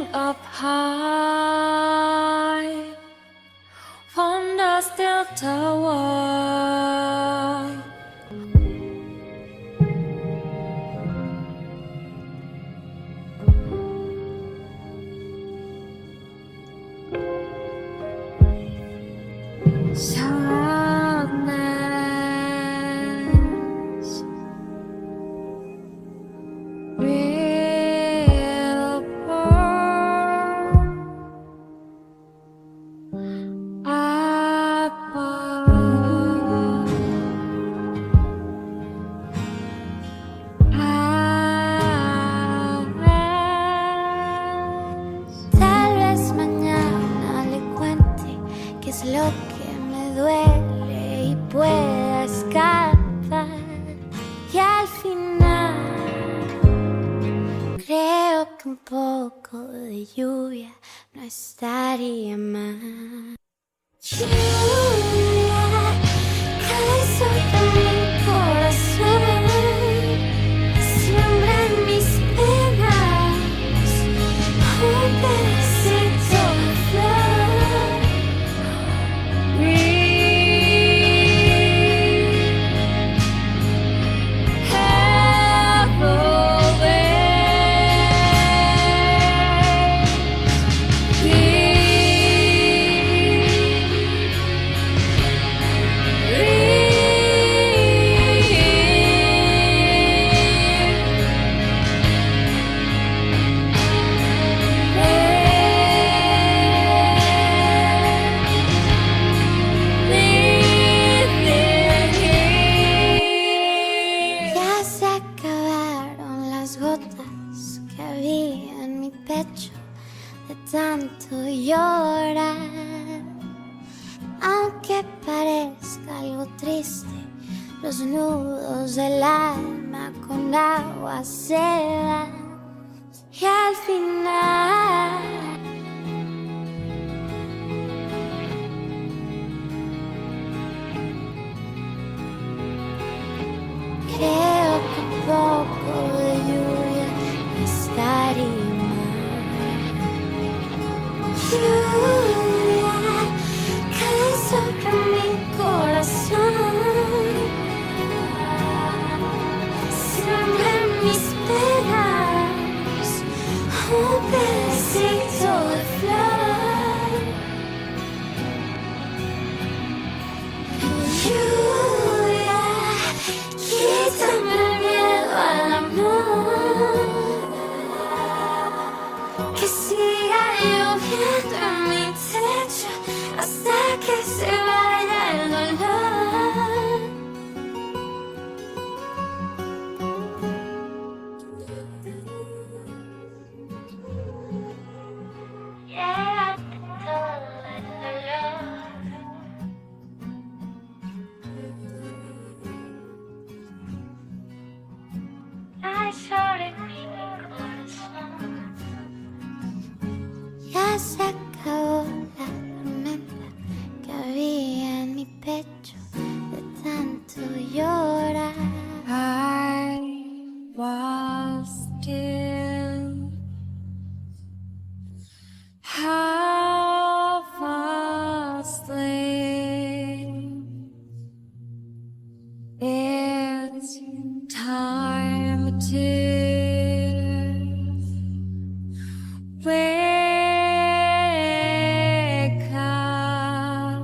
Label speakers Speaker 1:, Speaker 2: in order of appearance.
Speaker 1: Rising up high from the still tower, sadness will burn above. Tal vez mañana le cuente qué es lo que me duele y pueda escapar. Y al final creo que un poco de lluvia no estaría mal. Lluvia cae sobre mi corazón, siembra en mis penas un pedacito de flor. Ya se acabaron las gotas que había en mi pecho de tanto llorar. Aunque parezca algo triste, los nudos del alma con agua se van. Y al final creo que un poco de lluvia no estaría mal. Lluvia cae sobre mi corazón, siembra en mis penas un pedacito de flor. Lluvia, quítame el miedo al amor, que siga lloviendo en mi techo hasta que se vaya el dolor. Llévate todo el dolor. Cae sobre mi corazón. Ya se acabó la tormenta que había en mi pecho de tanto llorar. I was still half asleep. It's time to wake up.